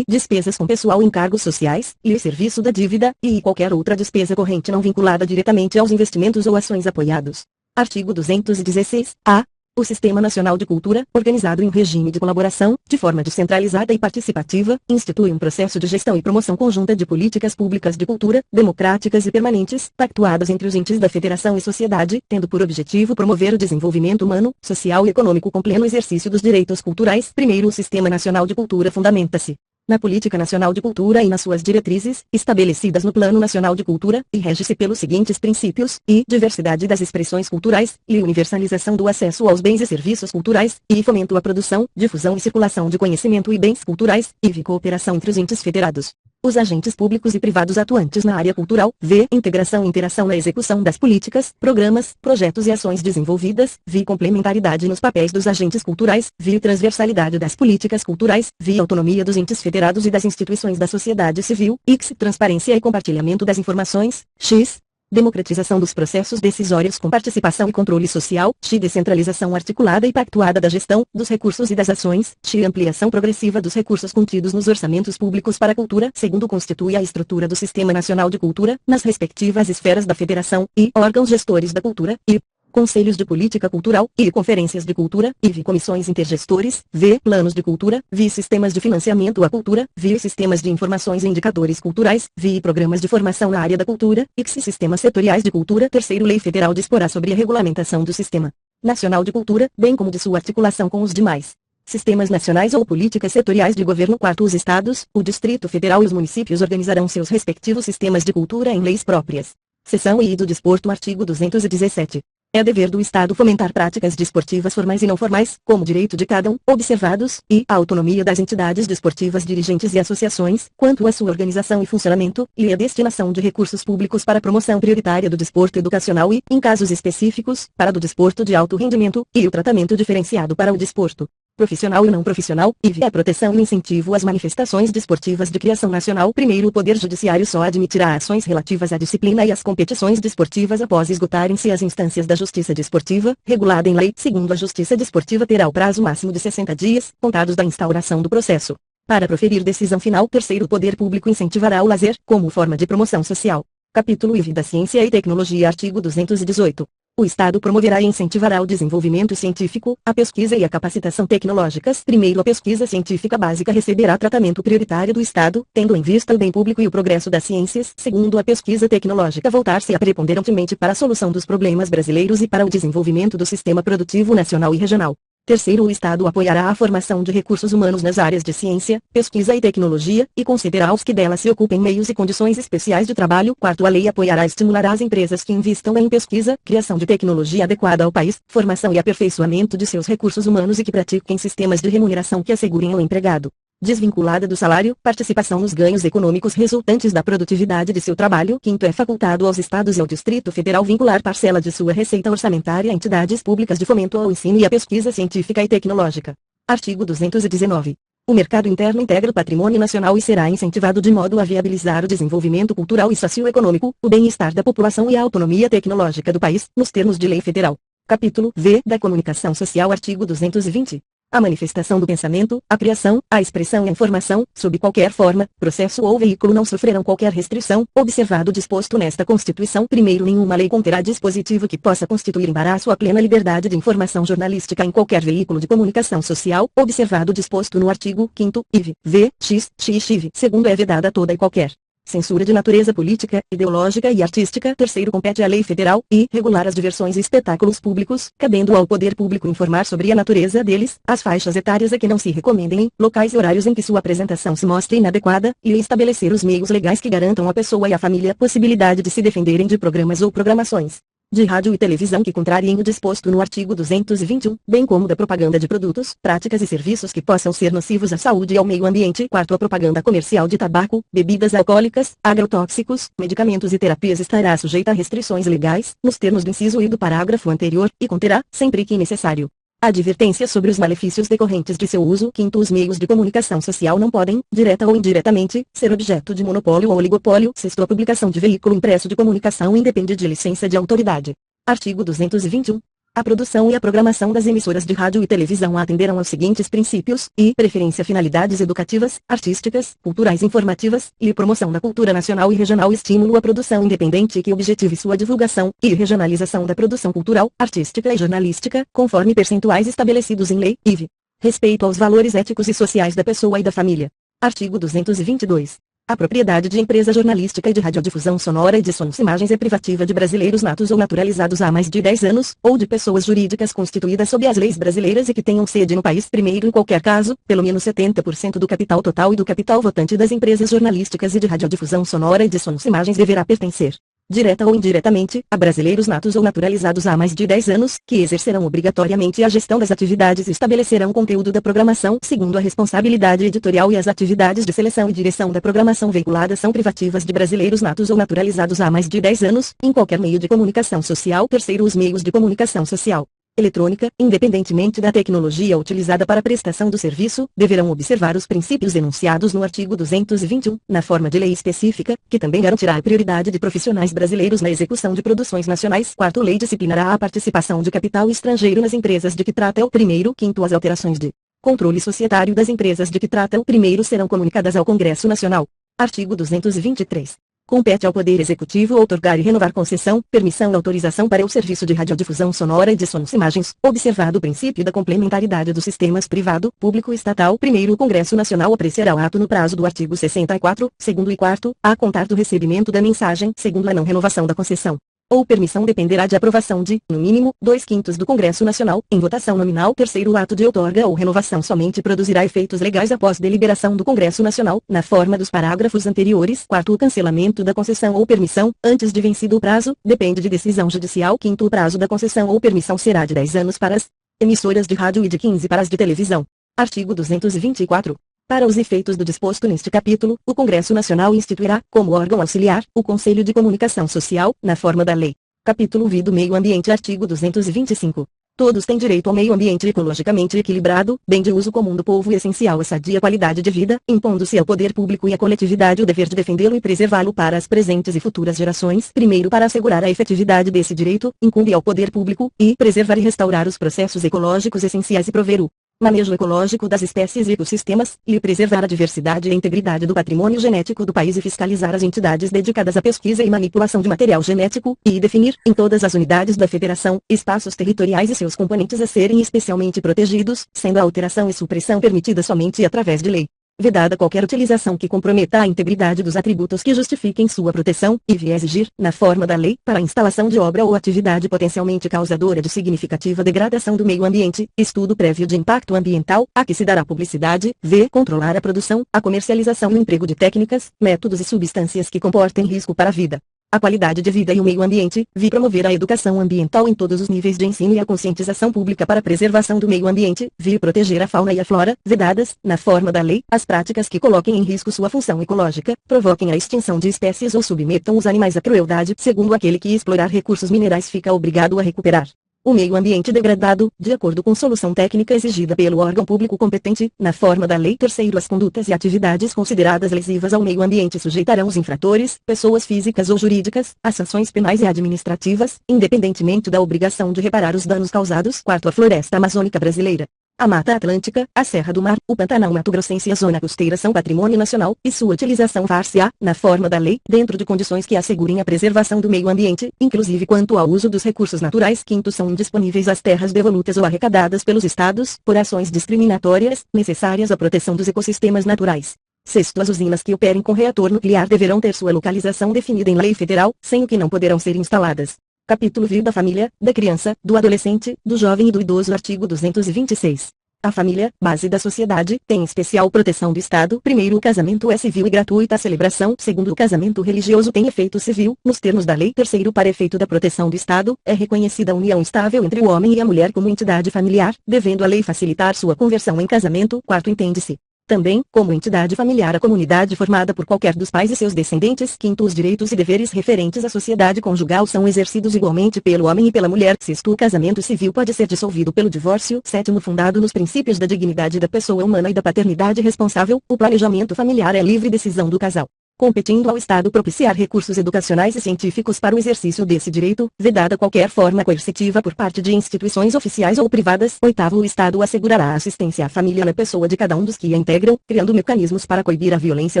despesas com pessoal em cargos sociais, e serviço da dívida, e qualquer outra despesa corrente não vinculada diretamente aos investimentos ou ações apoiados. Artigo 216-A. O Sistema Nacional de Cultura, organizado em regime de colaboração, de forma descentralizada e participativa, institui um processo de gestão e promoção conjunta de políticas públicas de cultura, democráticas e permanentes, pactuadas entre os entes da federação e sociedade, tendo por objetivo promover o desenvolvimento humano, social e econômico com pleno exercício dos direitos culturais. Primeiro, o Sistema Nacional de Cultura fundamenta-se na Política Nacional de Cultura e nas suas diretrizes, estabelecidas no Plano Nacional de Cultura, e rege-se pelos seguintes princípios: diversidade das expressões culturais, e universalização do acesso aos bens e serviços culturais, e fomento à produção, difusão e circulação de conhecimento e bens culturais, e cooperação entre os entes federados. Os agentes públicos e privados atuantes na área cultural. V. Integração e interação na execução das políticas, programas, projetos e ações desenvolvidas. V. Complementaridade nos papéis dos agentes culturais. V. Transversalidade das políticas culturais. V. Autonomia dos entes federados e das instituições da sociedade civil. X. Transparência e compartilhamento das informações. X. Democratização dos processos decisórios com participação e controle social. X. Descentralização articulada e pactuada da gestão, dos recursos e das ações. X. Ampliação progressiva dos recursos contidos nos orçamentos públicos para a cultura. Segundo, constitui a estrutura do Sistema Nacional de Cultura, nas respectivas esferas da Federação, e órgãos gestores da cultura, e Conselhos de Política Cultural, e Conferências de Cultura, e Comissões Intergestores, V. Planos de Cultura, V. Sistemas de Financiamento à Cultura, V. Sistemas de Informações e Indicadores Culturais, V. Programas de Formação na Área da Cultura, X. Sistemas Setoriais de Cultura. Terceiro, Lei Federal disporá sobre a regulamentação do Sistema Nacional de Cultura, bem como de sua articulação com os demais sistemas nacionais ou políticas setoriais de governo. Quarto, os estados, o Distrito Federal e os municípios organizarão seus respectivos sistemas de cultura em leis próprias. Seção I do Desporto. Artigo 217. É dever do Estado fomentar práticas desportivas formais e não formais, como direito de cada um, observados, e a autonomia das entidades desportivas dirigentes e associações, quanto à sua organização e funcionamento, e a destinação de recursos públicos para a promoção prioritária do desporto educacional e, em casos específicos, para do desporto de alto rendimento, e o tratamento diferenciado para o desporto profissional e não profissional, e a proteção e incentivo às manifestações desportivas de criação nacional. Primeiro, o Poder Judiciário só admitirá ações relativas à disciplina e às competições desportivas após esgotarem-se as instâncias da Justiça Desportiva, regulada em lei. Segundo, a Justiça Desportiva terá o prazo máximo de 60 dias, contados da instauração do processo, para proferir decisão final. Terceiro, o Poder Público incentivará o lazer, como forma de promoção social. Capítulo IV da Ciência e Tecnologia. Artigo 218. O Estado promoverá e incentivará o desenvolvimento científico, a pesquisa e a capacitação tecnológicas. Primeiro, a pesquisa científica básica receberá tratamento prioritário do Estado, tendo em vista o bem público e o progresso das ciências. Segundo, a pesquisa tecnológica voltar-se-á preponderantemente para a solução dos problemas brasileiros e para o desenvolvimento do sistema produtivo nacional e regional. Terceiro, o Estado apoiará a formação de recursos humanos nas áreas de ciência, pesquisa e tecnologia, e concederá aos que delas se ocupem meios e condições especiais de trabalho. Quarto, a lei apoiará e estimulará as empresas que invistam em pesquisa, criação de tecnologia adequada ao país, formação e aperfeiçoamento de seus recursos humanos e que pratiquem sistemas de remuneração que assegurem ao empregado, desvinculada do salário, participação nos ganhos econômicos resultantes da produtividade de seu trabalho. Quinto, é facultado aos Estados e ao Distrito Federal vincular parcela de sua receita orçamentária a entidades públicas de fomento ao ensino e à pesquisa científica e tecnológica. Artigo 219. O mercado interno integra o patrimônio nacional e será incentivado de modo a viabilizar o desenvolvimento cultural e socioeconômico, o bem-estar da população e a autonomia tecnológica do país, nos termos de lei federal. Capítulo V da Comunicação Social. Artigo 220. A manifestação do pensamento, a criação, a expressão e a informação, sob qualquer forma, processo ou veículo não sofrerão qualquer restrição, observado o disposto nesta Constituição. Primeiro, nenhuma lei conterá dispositivo que possa constituir embaraço à plena liberdade de informação jornalística em qualquer veículo de comunicação social, observado o disposto no artigo 5º, IV, V, X, X. Segundo, é vedada toda e qualquer censura de natureza política, ideológica e artística. Terceiro, compete à lei federal, e regular as diversões e espetáculos públicos, cabendo ao poder público informar sobre a natureza deles, as faixas etárias a que não se recomendem, locais e horários em que sua apresentação se mostre inadequada, e estabelecer os meios legais que garantam à pessoa e à família a possibilidade de se defenderem de programas ou programações de rádio e televisão que contrariem o disposto no artigo 221, bem como da propaganda de produtos, práticas e serviços que possam ser nocivos à saúde e ao meio ambiente. Quarto, a propaganda comercial de tabaco, bebidas alcoólicas, agrotóxicos, medicamentos e terapias estará sujeita a restrições legais, nos termos do inciso I do parágrafo anterior, e conterá, sempre que necessário, advertência sobre os malefícios decorrentes de seu uso. Quinto, os meios de comunicação social não podem, direta ou indiretamente, ser objeto de monopólio ou oligopólio. Sexto, a publicação de veículo impresso de comunicação independe de licença de autoridade. Artigo 221. A produção e a programação das emissoras de rádio e televisão atenderão aos seguintes princípios, e preferência finalidades educativas, artísticas, culturais, informativas, e promoção da cultura nacional e regional, estímulo à produção independente que objetive sua divulgação, e regionalização da produção cultural, artística e jornalística, conforme percentuais estabelecidos em lei, IV. Respeito aos valores éticos e sociais da pessoa e da família. Artigo 222. A propriedade de empresa jornalística e de radiodifusão sonora e de sons e imagens é privativa de brasileiros natos ou naturalizados há mais de 10 anos, ou de pessoas jurídicas constituídas sob as leis brasileiras e que tenham sede no país. Primeiro, em qualquer caso, pelo menos 70% do capital total e do capital votante das empresas jornalísticas e de radiodifusão sonora e de sons e imagens deverá pertencer, direta ou indiretamente, a brasileiros natos ou naturalizados há mais de 10 anos, que exercerão obrigatoriamente a gestão das atividades e estabelecerão o conteúdo da programação segundo a responsabilidade editorial, e as atividades de seleção e direção da programação veiculada são privativas de brasileiros natos ou naturalizados há mais de 10 anos, em qualquer meio de comunicação social. Terceiro, os meios de comunicação social eletrônica, independentemente da tecnologia utilizada para a prestação do serviço, deverão observar os princípios enunciados no artigo 221, na forma de lei específica, que também garantirá a prioridade de profissionais brasileiros na execução de produções nacionais. Quarto, lei disciplinará a participação de capital estrangeiro nas empresas de que trata o primeiro. Quinto, as alterações de controle societário das empresas de que trata o primeiro serão comunicadas ao Congresso Nacional. Artigo 223. Compete ao Poder Executivo outorgar e renovar concessão, permissão e autorização para o serviço de radiodifusão sonora e de sons e imagens, observado o princípio da complementaridade dos sistemas privado, público e estatal. Primeiro, o Congresso Nacional apreciará o ato no prazo do artigo 64, segundo e quarto, a contar do recebimento da mensagem. Segundo, a não renovação da concessão ou permissão dependerá de aprovação de, no mínimo, 2/5 do Congresso Nacional, em votação nominal. Terceiro, o ato de outorga ou renovação somente produzirá efeitos legais após deliberação do Congresso Nacional, na forma dos parágrafos anteriores. Quarto, o cancelamento da concessão ou permissão, antes de vencido o prazo, depende de decisão judicial. Quinto, o prazo da concessão ou permissão será de 10 anos para as emissoras de rádio e de 15 para as de televisão. Artigo 224. Para os efeitos do disposto neste capítulo, o Congresso Nacional instituirá, como órgão auxiliar, o Conselho de Comunicação Social, na forma da lei. Capítulo V do Meio Ambiente. Artigo 225. Todos têm direito ao meio ambiente ecologicamente equilibrado, bem de uso comum do povo e essencial à sadia qualidade de vida, impondo-se ao poder público e à coletividade o dever de defendê-lo e preservá-lo para as presentes e futuras gerações. Primeiro, para assegurar a efetividade desse direito, incumbe ao poder público preservar e restaurar os processos ecológicos essenciais e prover o manejo ecológico das espécies e ecossistemas, preservar a diversidade e a integridade do patrimônio genético do país e fiscalizar as entidades dedicadas à pesquisa e manipulação de material genético, e definir, em todas as unidades da Federação, espaços territoriais e seus componentes a serem especialmente protegidos, sendo a alteração e supressão permitida somente através de lei. Vedada qualquer utilização que comprometa a integridade dos atributos que justifiquem sua proteção, e vier exigir, na forma da lei, para a instalação de obra ou atividade potencialmente causadora de significativa degradação do meio ambiente, estudo prévio de impacto ambiental, a que se dará publicidade. Controlar a produção, a comercialização e o emprego de técnicas, métodos e substâncias que comportem risco para a vida, a qualidade de vida e o meio ambiente. Promover a educação ambiental em todos os níveis de ensino e a conscientização pública para a preservação do meio ambiente. Proteger a fauna e a flora, vedadas, na forma da lei, as práticas que coloquem em risco sua função ecológica, provoquem a extinção de espécies ou submetam os animais à crueldade. Segundo, aquele que explorar recursos minerais fica obrigado a recuperar o meio ambiente degradado, de acordo com solução técnica exigida pelo órgão público competente, na forma da lei. Terceiro, as condutas e atividades consideradas lesivas ao meio ambiente sujeitarão os infratores, pessoas físicas ou jurídicas, a sanções penais e administrativas, independentemente da obrigação de reparar os danos causados. Quarto, a floresta amazônica brasileira, a Mata Atlântica, a Serra do Mar, o Pantanal Mato-Grossense e a Zona Costeira são patrimônio nacional, e sua utilização far-se-á, na forma da lei, dentro de condições que assegurem a preservação do meio ambiente, inclusive quanto ao uso dos recursos naturais. Quinto, são indisponíveis as terras devolutas ou arrecadadas pelos estados, por ações discriminatórias, necessárias à proteção dos ecossistemas naturais. Sexto, as usinas que operem com reator nuclear deverão ter sua localização definida em lei federal, sem o que não poderão ser instaladas. Capítulo V da família, da criança, do adolescente, do jovem e do idoso. Artigo 226. A família, base da sociedade, tem especial proteção do Estado. Primeiro, o casamento é civil e gratuita a celebração. Segundo, o casamento religioso tem efeito civil, nos termos da lei. Terceiro, para efeito da proteção do Estado, é reconhecida a união estável entre o homem e a mulher como entidade familiar, devendo a lei facilitar sua conversão em casamento. Quarto, entende-se também, como entidade familiar, a comunidade formada por qualquer dos pais e seus descendentes. Quinto, os direitos e deveres referentes à sociedade conjugal são exercidos igualmente pelo homem e pela mulher. Sexto, o casamento civil pode ser dissolvido pelo divórcio. Sétimo, fundado nos princípios da dignidade da pessoa humana e da paternidade responsável, o planejamento familiar é livre decisão do casal, competindo ao Estado propiciar recursos educacionais e científicos para o exercício desse direito, vedada qualquer forma coercitiva por parte de instituições oficiais ou privadas. Oitavo, o Estado assegurará a assistência à família na pessoa de cada um dos que a integram, criando mecanismos para coibir a violência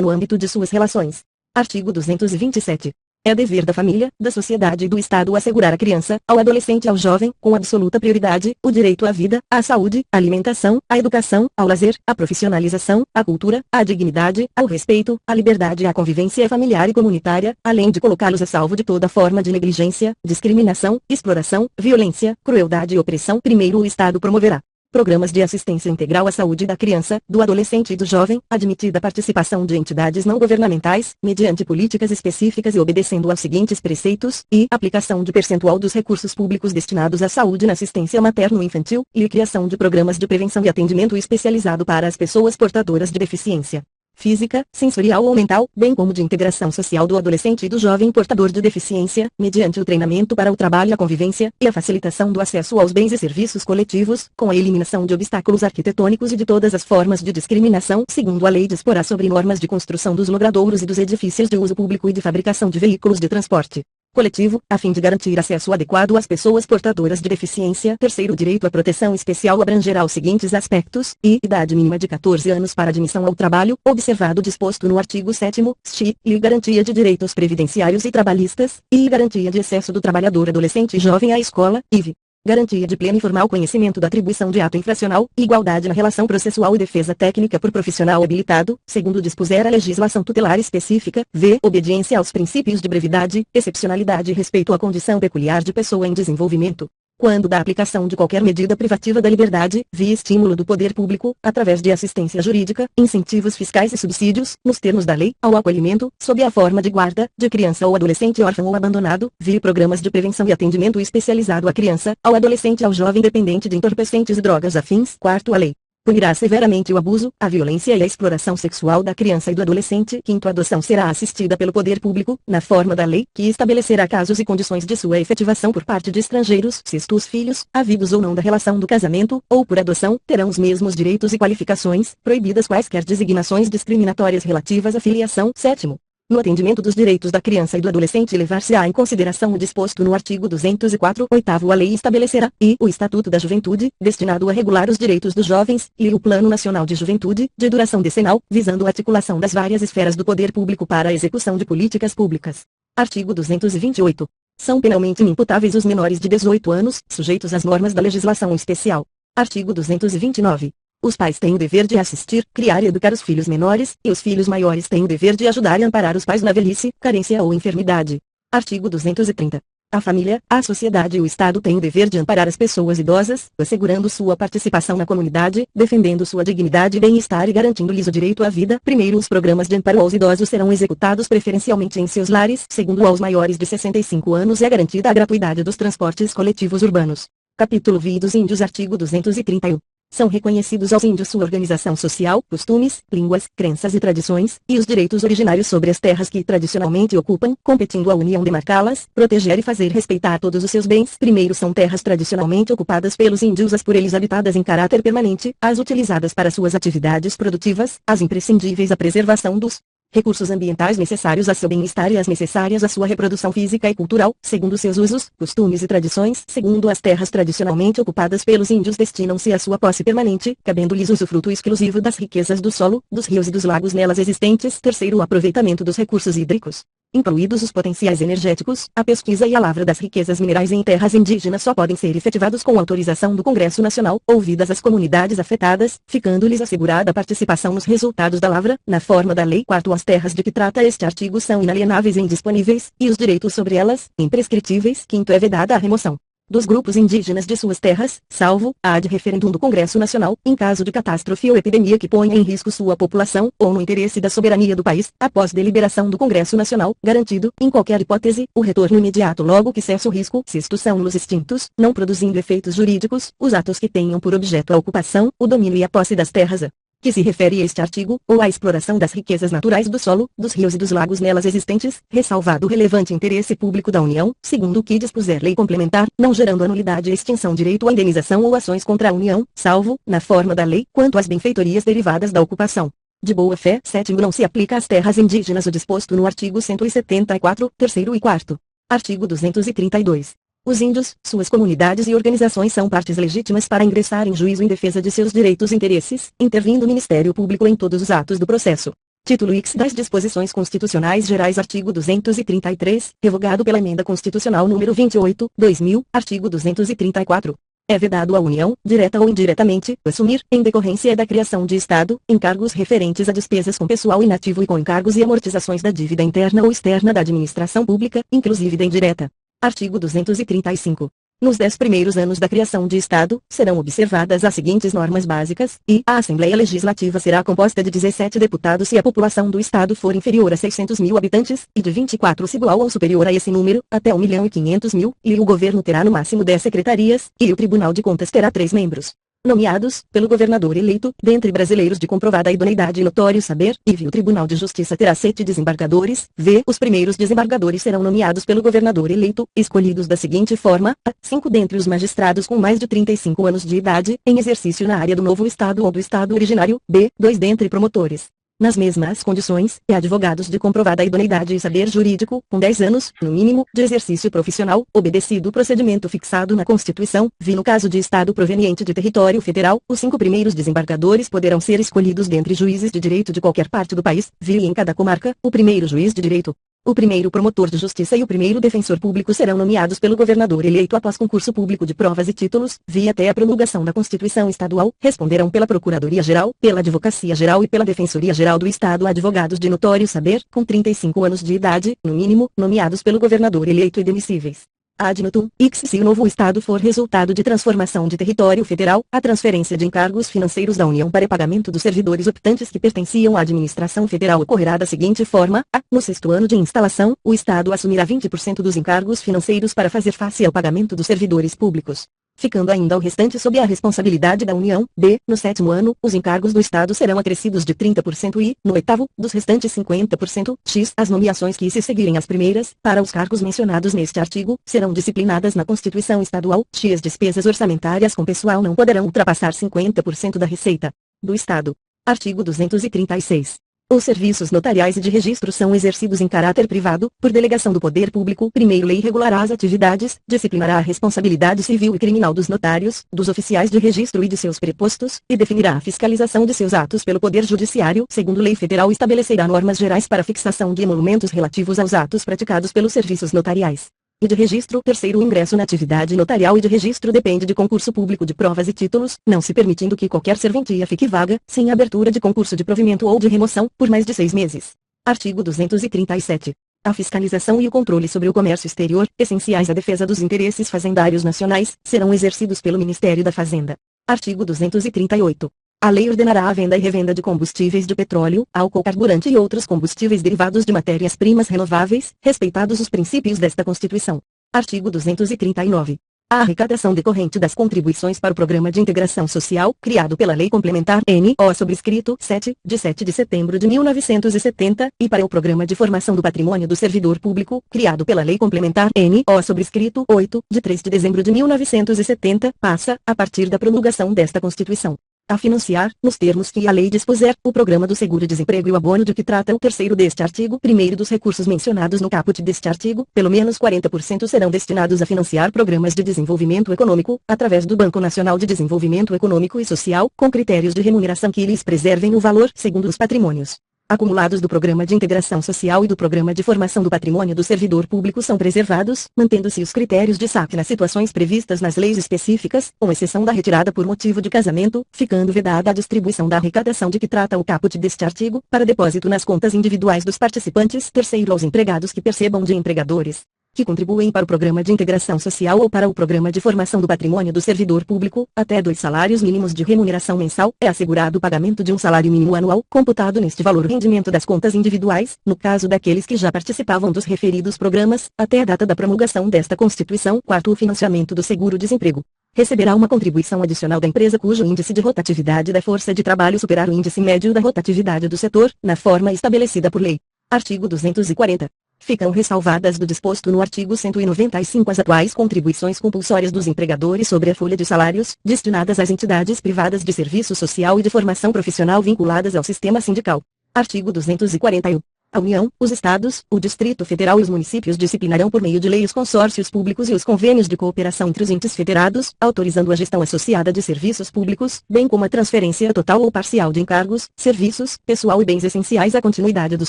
no âmbito de suas relações. Artigo 227. É dever da família, da sociedade e do Estado assegurar à criança, ao adolescente e ao jovem, com absoluta prioridade, o direito à vida, à saúde, à alimentação, à educação, ao lazer, à profissionalização, à cultura, à dignidade, ao respeito, à liberdade e à convivência familiar e comunitária, além de colocá-los a salvo de toda forma de negligência, discriminação, exploração, violência, crueldade e opressão. Primeiro, o Estado promoverá Programas de assistência integral à saúde da criança, do adolescente e do jovem, admitida a participação de entidades não governamentais, mediante políticas específicas e obedecendo aos seguintes preceitos, e aplicação de percentual dos recursos públicos destinados à saúde na assistência materno-infantil, e criação de programas de prevenção e atendimento especializado para as pessoas portadoras de deficiência física, sensorial ou mental, bem como de integração social do adolescente e do jovem portador de deficiência, mediante o treinamento para o trabalho e a convivência, e a facilitação do acesso aos bens e serviços coletivos, com a eliminação de obstáculos arquitetônicos e de todas as formas de discriminação, segundo a lei disporá sobre normas de construção dos logradouros e dos edifícios de uso público e de fabricação de veículos de transporte coletivo, a fim de garantir acesso adequado às pessoas portadoras de deficiência. Terceiro, direito à proteção especial abrangerá os seguintes aspectos, e idade mínima de 14 anos para admissão ao trabalho, observado o disposto no artigo 7º, st. e garantia de direitos previdenciários e trabalhistas, e garantia de acesso do trabalhador adolescente e jovem à escola, IV. Garantia de pleno e formal conhecimento da atribuição de ato infracional, igualdade na relação processual e defesa técnica por profissional habilitado, segundo dispuser a legislação tutelar específica, v. Obediência aos princípios de brevidade, excepcionalidade e respeito à condição peculiar de pessoa em desenvolvimento. Quando da aplicação de qualquer medida privativa da liberdade, via estímulo do poder público, através de assistência jurídica, incentivos fiscais e subsídios, nos termos da lei, ao acolhimento, sob a forma de guarda, de criança ou adolescente órfão ou abandonado, via programas de prevenção e atendimento especializado à criança, ao adolescente e ao jovem dependente de entorpecentes e drogas afins. Quarto, a lei punirá severamente o abuso, a violência e a exploração sexual da criança e do adolescente. Quinto, a adoção será assistida pelo poder público, na forma da lei, que estabelecerá casos e condições de sua efetivação por parte de estrangeiros. Sexto, os filhos, havidos ou não da relação do casamento, ou por adoção, terão os mesmos direitos e qualificações, proibidas quaisquer designações discriminatórias relativas à filiação. Sétimo, no atendimento dos direitos da criança e do adolescente levar-se-á em consideração o disposto no artigo 204. Oitavo, a lei estabelecerá, e o Estatuto da Juventude, destinado a regular os direitos dos jovens, e o Plano Nacional de Juventude, de duração decenal, visando a articulação das várias esferas do poder público para a execução de políticas públicas. Artigo 228. São penalmente inimputáveis os menores de 18 anos, sujeitos às normas da legislação especial. Artigo 229. Os pais têm o dever de assistir, criar e educar os filhos menores, e os filhos maiores têm o dever de ajudar e amparar os pais na velhice, carência ou enfermidade. Artigo 230. A família, a sociedade e o Estado têm o dever de amparar as pessoas idosas, assegurando sua participação na comunidade, defendendo sua dignidade e bem-estar e garantindo-lhes o direito à vida. Primeiro, os programas de amparo aos idosos serão executados preferencialmente em seus lares. Segundo, aos maiores de 65 anos é garantida a gratuidade dos transportes coletivos urbanos. Capítulo V dos Índios. Artigo 231. São reconhecidos aos índios sua organização social, costumes, línguas, crenças e tradições, e os direitos originários sobre as terras que tradicionalmente ocupam, competindo à União demarcá-las, proteger e fazer respeitar todos os seus bens. Primeiro, são terras tradicionalmente ocupadas pelos índios, as por eles habitadas em caráter permanente, as utilizadas para suas atividades produtivas, as imprescindíveis à preservação dos recursos ambientais necessários a seu bem-estar e as necessárias à sua reprodução física e cultural, segundo seus usos, costumes e tradições. Segundo, as terras tradicionalmente ocupadas pelos índios destinam-se à sua posse permanente, cabendo-lhes usufruto exclusivo das riquezas do solo, dos rios e dos lagos nelas existentes. Terceiro, o aproveitamento dos recursos hídricos, incluídos os potenciais energéticos, a pesquisa e a lavra das riquezas minerais em terras indígenas só podem ser efetivados com autorização do Congresso Nacional, ouvidas as comunidades afetadas, ficando-lhes assegurada a participação nos resultados da lavra, na forma da lei. Quarto, as terras de que trata este artigo são inalienáveis e indisponíveis, e os direitos sobre elas, imprescritíveis. Quinto, é vedada a remoção dos grupos indígenas de suas terras, salvo, ad referendum do Congresso Nacional, em caso de catástrofe ou epidemia que ponha em risco sua população, ou no interesse da soberania do país, após deliberação do Congresso Nacional, garantido, em qualquer hipótese, o retorno imediato logo que cessa o risco. Sexto, são-los extintos, não produzindo efeitos jurídicos, os atos que tenham por objeto a ocupação, o domínio e a posse das terras que se refere a este artigo, ou à exploração das riquezas naturais do solo, dos rios e dos lagos nelas existentes, ressalvado o relevante interesse público da União, segundo o que dispuser lei complementar, não gerando anulidade e extinção direito à indenização ou ações contra a União, salvo, na forma da lei, quanto às benfeitorias derivadas da ocupação de boa-fé. Sétimo, não se aplica às terras indígenas o disposto no artigo 174, terceiro e quarto. Artigo 232. Os índios, suas comunidades e organizações são partes legítimas para ingressar em juízo em defesa de seus direitos e interesses, intervindo o Ministério Público em todos os atos do processo. Título X das Disposições Constitucionais Gerais. Artigo 233, revogado pela Emenda Constitucional número 28, 2000, artigo 234. É vedado à União, direta ou indiretamente, assumir, em decorrência da criação de Estado, encargos referentes a despesas com pessoal inativo e com encargos e amortizações da dívida interna ou externa da administração pública, inclusive da indireta. Artigo 235. Nos 10 primeiros anos da criação de Estado, serão observadas as seguintes normas básicas, e a Assembleia Legislativa será composta de 17 deputados se a população do Estado for inferior a 600 mil habitantes, e de 24 se igual ou superior a esse número, até 1.500.000, e o governo terá no máximo 10 secretarias, e o Tribunal de Contas terá 3 membros. Nomeados, pelo governador eleito, dentre brasileiros de comprovada idoneidade e notório saber, e o Tribunal de Justiça terá 7 desembargadores, os primeiros desembargadores serão nomeados pelo governador eleito, escolhidos da seguinte forma, a. 5 dentre os magistrados com mais de 35 anos de idade, em exercício na área do novo Estado ou do Estado originário, b. 2 dentre promotores. Nas mesmas condições, advogados de comprovada idoneidade e saber jurídico, com 10 anos, no mínimo, de exercício profissional, obedecido o procedimento fixado na Constituição, no caso de Estado proveniente de território federal, os 5 primeiros desembargadores poderão ser escolhidos dentre juízes de direito de qualquer parte do país, e em cada comarca, o primeiro juiz de direito. O primeiro promotor de justiça e o primeiro defensor público serão nomeados pelo governador eleito após concurso público de provas e títulos, até a promulgação da Constituição Estadual, responderão pela Procuradoria-Geral, pela Advocacia-Geral e pela Defensoria-Geral do Estado advogados de notório saber, com 35 anos de idade, no mínimo, nomeados pelo governador eleito e demissíveis. Ad notum, se o novo Estado for resultado de transformação de território federal, a transferência de encargos financeiros da União para pagamento dos servidores optantes que pertenciam à administração federal ocorrerá da seguinte forma, no 6º ano de instalação, o Estado assumirá 20% dos encargos financeiros para fazer face ao pagamento dos servidores públicos, ficando ainda o restante sob a responsabilidade da União. B. No 7º ano, os encargos do Estado serão acrescidos de 30% e, no 8º, dos restantes 50%. As nomeações que se seguirem às primeiras, para os cargos mencionados neste artigo, serão disciplinadas na Constituição Estadual. As despesas orçamentárias com pessoal não poderão ultrapassar 50% da receita do Estado. Artigo 236. Os serviços notariais e de registro são exercidos em caráter privado, por delegação do Poder Público. Primeiro, lei regulará as atividades, disciplinará a responsabilidade civil e criminal dos notários, dos oficiais de registro e de seus prepostos, e definirá a fiscalização de seus atos pelo Poder Judiciário. Segundo, lei federal estabelecerá normas gerais para fixação de emolumentos relativos aos atos praticados pelos serviços notariais e de registro. Terceiro, o ingresso na atividade notarial e de registro depende de concurso público de provas e títulos, não se permitindo que qualquer serventia fique vaga, sem abertura de concurso de provimento ou de remoção, por mais de 6 meses. Artigo 237. A fiscalização e o controle sobre o comércio exterior, essenciais à defesa dos interesses fazendários nacionais, serão exercidos pelo Ministério da Fazenda. Artigo 238. A lei ordenará a venda e revenda de combustíveis de petróleo, álcool carburante e outros combustíveis derivados de matérias-primas renováveis, respeitados os princípios desta Constituição. Artigo 239. A arrecadação decorrente das contribuições para o Programa de Integração Social, criado pela Lei Complementar N.O. sobrescrito 7, de 7 de setembro de 1970, e para o Programa de Formação do Patrimônio do Servidor Público, criado pela Lei Complementar N.O. sobrescrito 8, de 3 de dezembro de 1970, passa, a partir da promulgação desta Constituição, a financiar, nos termos que a lei dispuser, o programa do seguro-desemprego e o abono de que trata o terceiro deste artigo. Primeiro, dos recursos mencionados no caput deste artigo, pelo menos 40% serão destinados a financiar programas de desenvolvimento econômico, através do Banco Nacional de Desenvolvimento Econômico e Social, com critérios de remuneração que lhes preservem o valor, segundo os patrimônios acumulados do Programa de Integração Social e do Programa de Formação do Patrimônio do Servidor Público são preservados, mantendo-se os critérios de saque nas situações previstas nas leis específicas, com exceção da retirada por motivo de casamento, ficando vedada a distribuição da arrecadação de que trata o caput deste artigo, para depósito nas contas individuais dos participantes. Terceiro, aos empregados que percebam de empregadores que contribuem para o Programa de Integração Social ou para o Programa de Formação do Patrimônio do Servidor Público, até 2 salários mínimos de remuneração mensal, é assegurado o pagamento de um salário mínimo anual, computado neste valor o rendimento das contas individuais, no caso daqueles que já participavam dos referidos programas, até a data da promulgação desta Constituição. Quarto, o financiamento do seguro-desemprego receberá uma contribuição adicional da empresa cujo índice de rotatividade da força de trabalho superar o índice médio da rotatividade do setor, na forma estabelecida por lei. Artigo 240. Ficam ressalvadas do disposto no artigo 195 as atuais contribuições compulsórias dos empregadores sobre a folha de salários, destinadas às entidades privadas de serviço social e de formação profissional vinculadas ao sistema sindical. Artigo 241. A União, os Estados, o Distrito Federal e os municípios disciplinarão por meio de lei os consórcios públicos e os convênios de cooperação entre os entes federados, autorizando a gestão associada de serviços públicos, bem como a transferência total ou parcial de encargos, serviços, pessoal e bens essenciais à continuidade dos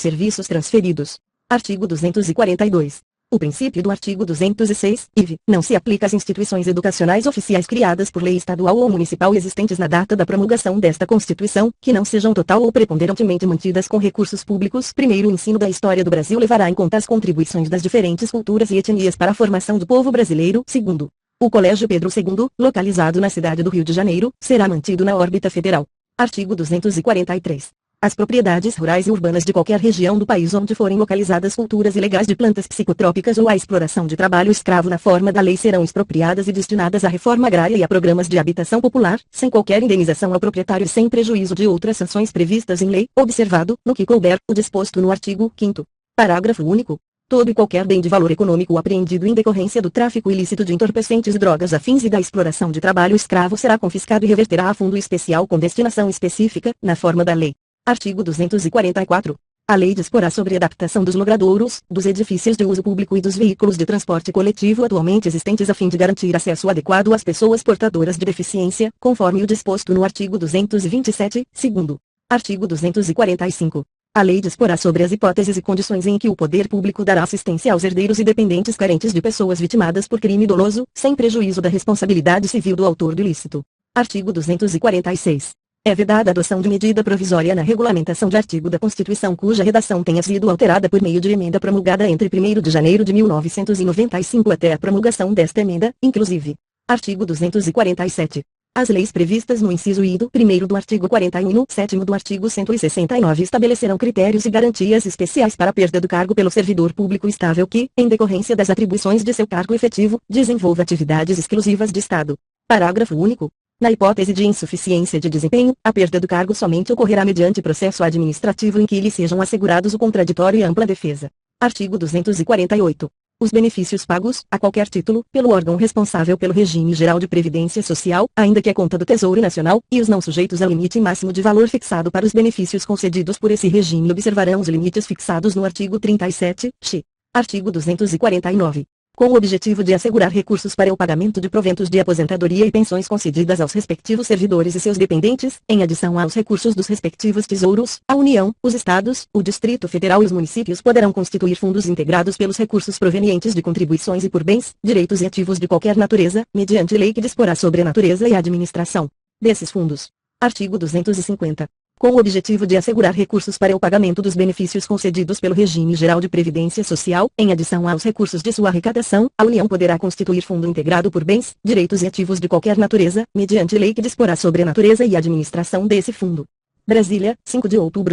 serviços transferidos. Artigo 242. O princípio do artigo 206, IV, não se aplica às instituições educacionais oficiais criadas por lei estadual ou municipal existentes na data da promulgação desta Constituição, que não sejam total ou preponderantemente mantidas com recursos públicos. Primeiro, o ensino da história do Brasil levará em conta as contribuições das diferentes culturas e etnias para a formação do povo brasileiro. Segundo, O Colégio Pedro II, localizado na cidade do Rio de Janeiro, será mantido na órbita federal. Artigo 243. As propriedades rurais e urbanas de qualquer região do país onde forem localizadas culturas ilegais de plantas psicotrópicas ou a exploração de trabalho escravo na forma da lei serão expropriadas e destinadas à reforma agrária e a programas de habitação popular, sem qualquer indenização ao proprietário e sem prejuízo de outras sanções previstas em lei, observado, no que couber, o disposto no artigo 5º. Parágrafo único. Todo e qualquer bem de valor econômico apreendido em decorrência do tráfico ilícito de entorpecentes e drogas afins e da exploração de trabalho escravo será confiscado e reverterá a fundo especial com destinação específica, na forma da lei. Artigo 244. A lei disporá sobre a adaptação dos logradouros, dos edifícios de uso público e dos veículos de transporte coletivo atualmente existentes a fim de garantir acesso adequado às pessoas portadoras de deficiência, conforme o disposto no artigo 227, segundo. Artigo 245. A lei disporá sobre as hipóteses e condições em que o poder público dará assistência aos herdeiros e dependentes carentes de pessoas vitimadas por crime doloso, sem prejuízo da responsabilidade civil do autor do ilícito. Artigo 246. É vedada a adoção de medida provisória na regulamentação de artigo da Constituição cuja redação tenha sido alterada por meio de emenda promulgada entre 1º de janeiro de 1995 até a promulgação desta emenda, inclusive. Artigo 247. As leis previstas no inciso I do 1º do artigo 41 e no 7º do artigo 169 estabelecerão critérios e garantias especiais para a perda do cargo pelo servidor público estável que, em decorrência das atribuições de seu cargo efetivo, desenvolva atividades exclusivas de Estado. Parágrafo único. Na hipótese de insuficiência de desempenho, a perda do cargo somente ocorrerá mediante processo administrativo em que lhe sejam assegurados o contraditório e ampla defesa. Artigo 248. Os benefícios pagos, a qualquer título, pelo órgão responsável pelo regime geral de previdência social, ainda que a conta do Tesouro Nacional, e os não sujeitos ao limite máximo de valor fixado para os benefícios concedidos por esse regime observarão os limites fixados no artigo 37-x. Artigo 249. Com o objetivo de assegurar recursos para o pagamento de proventos de aposentadoria e pensões concedidas aos respectivos servidores e seus dependentes, em adição aos recursos dos respectivos tesouros, a União, os Estados, o Distrito Federal e os municípios poderão constituir fundos integrados pelos recursos provenientes de contribuições e por bens, direitos e ativos de qualquer natureza, mediante lei que disporá sobre a natureza e a administração desses fundos. Artigo 250. Com o objetivo de assegurar recursos para o pagamento dos benefícios concedidos pelo regime geral de previdência social, em adição aos recursos de sua arrecadação, a União poderá constituir fundo integrado por bens, direitos e ativos de qualquer natureza, mediante lei que disporá sobre a natureza e a administração desse fundo. Brasília, 5 de outubro de